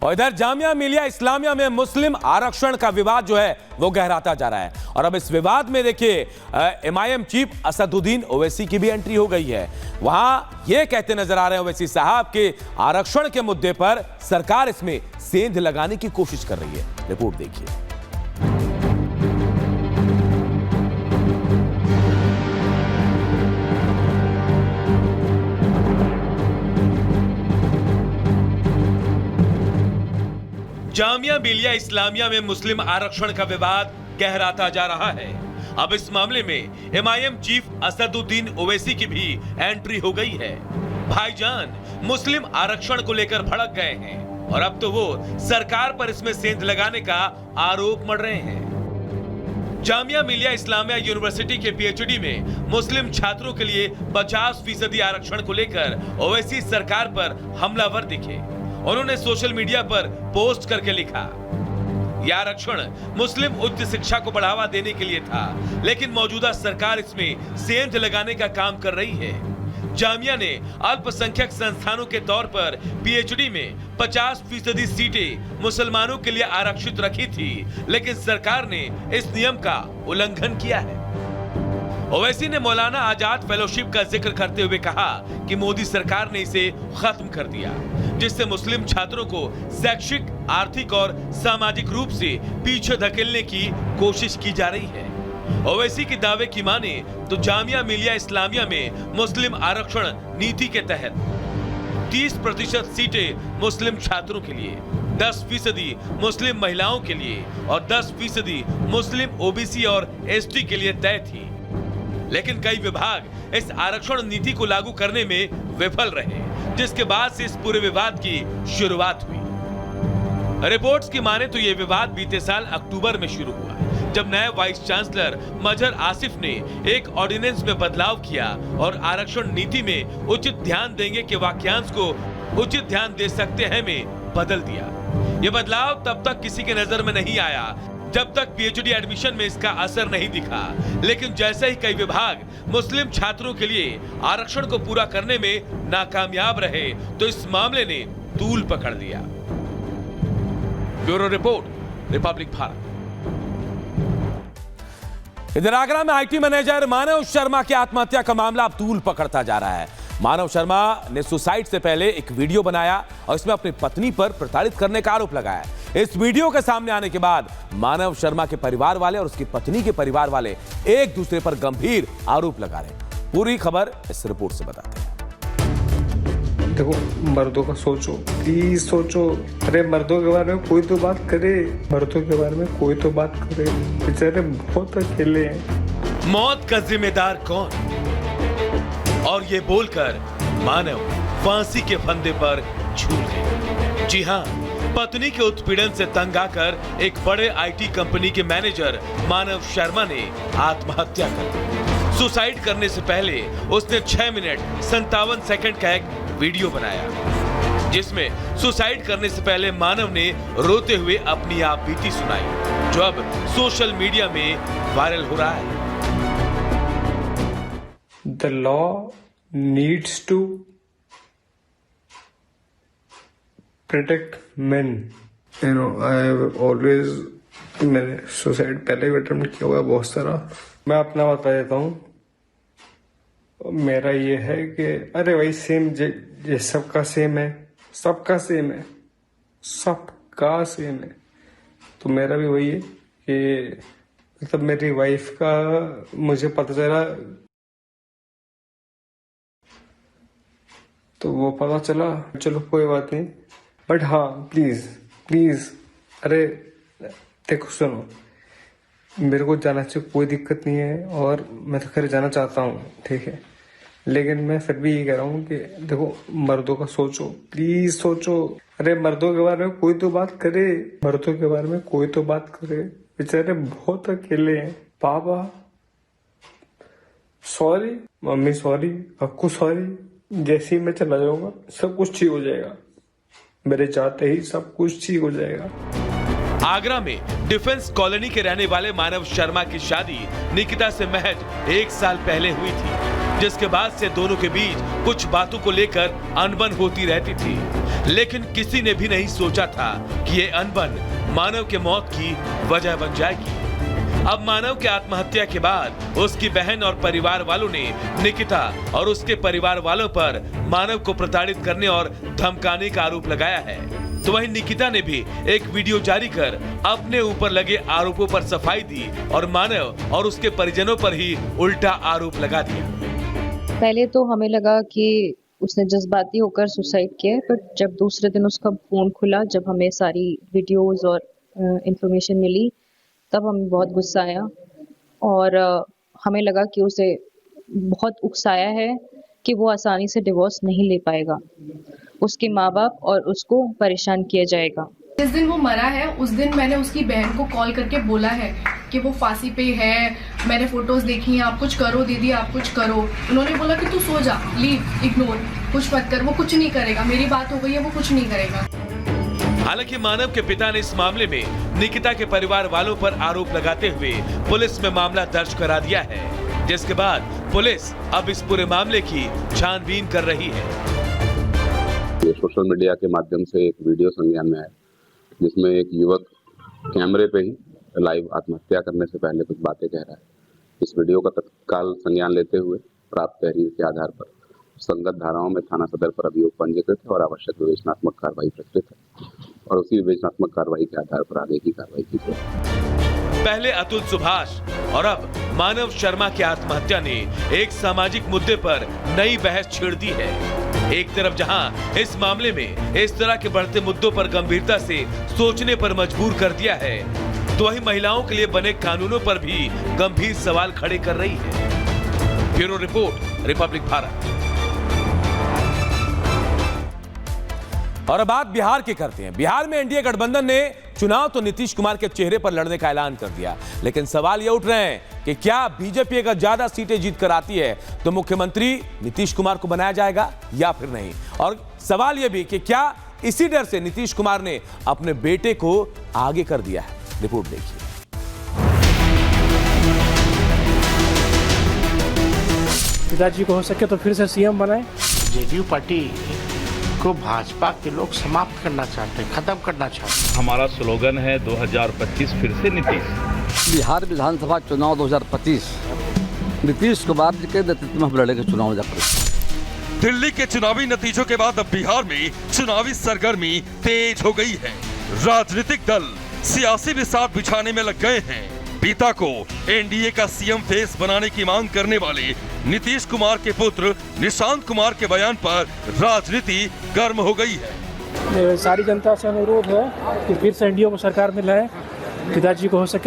और इधर जामिया मिलिया इस्लामिया में मुस्लिम आरक्षण का विवाद जो है वो गहराता जा रहा है। और अब इस विवाद में देखिए एमआईएम चीफ असदुद्दीन ओवैसी की भी एंट्री हो गई है। वहां ये कहते नजर आ रहे हैं ओवैसी साहब के आरक्षण के मुद्दे पर सरकार इसमें सेंध लगाने की कोशिश कर रही है। रिपोर्ट देखिए। जामिया मिलिया इस्लामिया में मुस्लिम आरक्षण का विवाद गहराता जा रहा है। अब इस मामले में एमआईएम चीफ असदुद्दीन ओवैसी की भी एंट्री हो गई है। भाईजान मुस्लिम आरक्षण को लेकर भड़क गए हैं और अब तो वो सरकार पर इसमें सेंध लगाने का आरोप मढ़ रहे हैं। जामिया मिलिया इस्लामिया यूनिवर्सिटी के पीएचडी में मुस्लिम छात्रों के लिए 50% आरक्षण को लेकर ओवैसी सरकार पर हमलावर दिखे। उन्होंने सोशल मीडिया पर पोस्ट करके लिखा, यह आरक्षण मुस्लिम उच्च शिक्षा को बढ़ावा देने के लिए था, लेकिन मौजूदा सरकार इसमें सेंध लगाने का काम कर रही है। जामिया ने अल्पसंख्यक संस्थानों के तौर पर पीएचडी में 50% सीटें मुसलमानों के लिए आरक्षित रखी थी, लेकिन सरकार ने इस नियम का उल्लंघन किया है। ओवैसी ने मौलाना आजाद फेलोशिप का जिक्र करते हुए कहा कि मोदी सरकार ने इसे खत्म कर दिया, जिससे मुस्लिम छात्रों को शैक्षिक, आर्थिक और सामाजिक रूप से पीछे धकेलने की कोशिश की जा रही है। ओवैसी के दावे की माने तो जामिया मिलिया इस्लामिया में मुस्लिम आरक्षण नीति के तहत 30% सीटें मुस्लिम छात्रों के लिए, 10% मुस्लिम महिलाओं के लिए और 10% मुस्लिम ओबीसी और एसटी के लिए तय थी। लेकिन कई विभाग इस आरक्षण नीति को लागू करने में विफल रहे, जिसके बाद से इस पूरे विवाद की शुरुआत हुई। रिपोर्ट्स की माने तो यह विवाद बीते साल अक्टूबर में शुरू हुआ, जब नए वाइस चांसलर मजहर आसिफ ने एक ऑर्डिनेंस में बदलाव किया और आरक्षण नीति में उचित ध्यान देंगे के वाक्यांश को उचित ध्यान दे सकते हैं में बदल दिया। यह बदलाव तब तक किसी के नजर में नहीं आया जब तक पीएचडी एडमिशन में इसका असर नहीं दिखा, लेकिन जैसे ही कई विभाग मुस्लिम छात्रों के लिए आरक्षण को पूरा करने में नाकामयाब रहे तो इस मामले ने तूल पकड़ लिया। Bureau report, Republic Bharat. इधर आगरा में आईटी मैनेजर मानव शर्मा की आत्महत्या का मामला अब तूल पकड़ता जा रहा है। मानव शर्मा ने सुसाइड से पहले एक वीडियो बनाया और इसमें अपनी पत्नी पर प्रताड़ित करने का आरोप लगाया। इस वीडियो के सामने आने के बाद मानव शर्मा के परिवार वाले और उसकी पत्नी के परिवार वाले एक दूसरे पर गंभीर आरोप लगा रहे हैं। पूरी खबर इस रिपोर्ट से बताते हैं। देखो, मर्दों का सोचो, प्लीज सोचो। अरे मर्दों के बारे में कोई तो बात करे, मर्दों के बारे में कोई तो बात करे। बेचारे बहुत अकेले हैं। मौत का जिम्मेदार कौन? और ये बोलकर मानव फांसी के फंदे पर झूल गए। जी हाँ, पत्नी के उत्पीड़न से तंग आकर एक बड़े आईटी कंपनी के मैनेजर मानव शर्मा ने आत्महत्या कर ली। सुसाइड करने से पहले उसने 6 मिनट 57 सेकंड का एक वीडियो बनाया, जिसमें सुसाइड करने से पहले मानव ने रोते हुए अपनी आप बीती सुनाई, जो अब सोशल मीडिया में वायरल हो रहा है। The law needs to protect men. You know, I have always, मैंने सुसाइड पहले भी अटेम्प्ट किया हुआ है बहुत सारा। मैं अपना बता देता हूँ। मेरा ये है कि अरे भाई सेम, ये सबका सेम है, सबका सेम है, सबका सेम है। तो मेरा भी वही है कि मतलब मेरी वाइफ का मुझे पता चला तो वो पता चला, चलो कोई बात नहीं। बट हाँ, प्लीज प्लीज, अरे देखो सुनो, मेरे को जाना चाहिए, कोई दिक्कत नहीं है और मैं तो खैर जाना चाहता हूँ, ठीक है। लेकिन मैं फिर भी ये कह रहा हूँ कि देखो, मर्दों का सोचो, प्लीज सोचो। अरे मर्दों के बारे में कोई तो बात करे, मर्दों के बारे में कोई तो बात करे। बेचारे बहुत अकेले हैं। पापा sorry, mummy sorry, Akku sorry. जैसे ही मैं चला जाऊंगा सब कुछ ठीक हो जाएगा, मेरे चाहते ही सब कुछ ठीक हो जाएगा। आगरा में डिफेंस कॉलोनी के रहने वाले मानव शर्मा की शादी निकिता से महज 1 साल पहले हुई थी, जिसके बाद से दोनों के बीच कुछ बातों को लेकर अनबन होती रहती थी। लेकिन किसी ने भी नहीं सोचा था कि ये अनबन मानव के मौत की वजह बन जाएगी। अब मानव के आत्महत्या के बाद उसकी बहन और परिवार वालों ने निकिता और उसके परिवार वालों पर मानव को प्रताड़ित करने और धमकाने का आरोप लगाया है। तो वहीं निकिता ने भी एक वीडियो जारी कर अपने ऊपर लगे आरोपों पर सफाई दी और मानव और उसके परिजनों पर ही उल्टा आरोप लगा दिया। पहले तो हमें लगा कि उसने जज्बाती होकर सुसाइड किया है, पर जब दूसरे दिन उसका फोन खुला, जब हमें सारी वीडियोस और इंफॉर्मेशन मिली, तब हमें बहुत गुस्सा आया और हमें लगा कि उसे बहुत उकसाया है कि वो आसानी से डिवोर्स नहीं ले पाएगा, उसके माँ बाप और उसको परेशान किया जाएगा। जिस दिन वो मरा है उस दिन मैंने उसकी बहन को कॉल करके बोला है कि वो फांसी पे है, मैंने फोटोज देखी हैं, आप कुछ करो दीदी, आप कुछ करो। उन्होंने बोला कि तू सो जा, लीव, इग्नोर, कुछ मत कर, वो कुछ नहीं करेगा, मेरी बात हो गई है, वो कुछ नहीं करेगा। हालांकि मानव के पिता ने इस मामले में निकिता के परिवार वालों पर आरोप लगाते हुए पुलिस में मामला दर्ज करा दिया है, जिसके बाद पुलिस अब इस पूरे मामले की छानबीन कर रही है। ये सोशल मीडिया के माध्यम से एक वीडियो संज्ञान में आया, जिसमें एक युवक कैमरे पे ही लाइव आत्महत्या करने से पहले कुछ बातें कह रहा है। इस वीडियो का तत्काल संज्ञान लेते हुए प्राप्त तहरीर के आधार पर संगत धाराओं में थाना सदर पर अभियोग पंजीकृत है और आवश्यक विवेचनात्मक कार्रवाई प्रस्तुत है और उसी विवेचनात्मक कार्रवाई के आधार पर आगे की कार्रवाई की जाए। पहले अतुल सुभाष और अब मानव शर्मा की आत्महत्या ने एक सामाजिक मुद्दे पर नई बहस छेड़ दी है। एक तरफ जहां इस मामले में इस तरह के बढ़ते मुद्दों पर गंभीरता से सोचने पर मजबूर कर दिया है, तो वहीं महिलाओं के लिए बने कानूनों पर भी गंभीर सवाल खड़े कर रही है। Bureau report, Republic Bharat. और अब बात बिहार की करते हैं। बिहार में एनडीए गठबंधन ने चुनाव तो नीतीश कुमार के चेहरे पर लड़ने का ऐलान कर दिया, लेकिन सवाल ये उठ रहे हैं कि क्या बीजेपी अगर ज्यादा सीटें जीत कर आती है तो मुख्यमंत्री नीतीश कुमार को बनाया जाएगा या फिर नहीं। और सवाल यह भी कि क्या इसी डर से नीतीश कुमार ने अपने बेटे को आगे कर दिया है। रिपोर्ट देखिए। पिताजी को हो सके तो फिर से सीएम बनाए। जेडीयू पार्टी को भाजपा के लोग समाप्त करना चाहते हैं, खत्म करना चाहते हैं। हमारा स्लोगन है 2025 फिर से नीतीश। बिहार विधानसभा चुनाव 2025 नीतीश कुमार जी के नेतृत्व में हम लड़ेंगे चुनाव जाकर। दिल्ली के चुनावी नतीजों के बाद अब बिहार में चुनावी सरगर्मी तेज हो गई है। राजनीतिक दल सियासी बिसात बिछाने में लग गए हैं। पिता को एनडीए का सीएम फेस बनाने की मांग करने वाले नीतीश कुमार के पुत्र निशांत कुमार के बयान पर राजनीति गर्म हो गई है। सारी जनता से अनुरोध है कि फिर से एनडीए को सरकार में लाएं। पिताजी को हो सके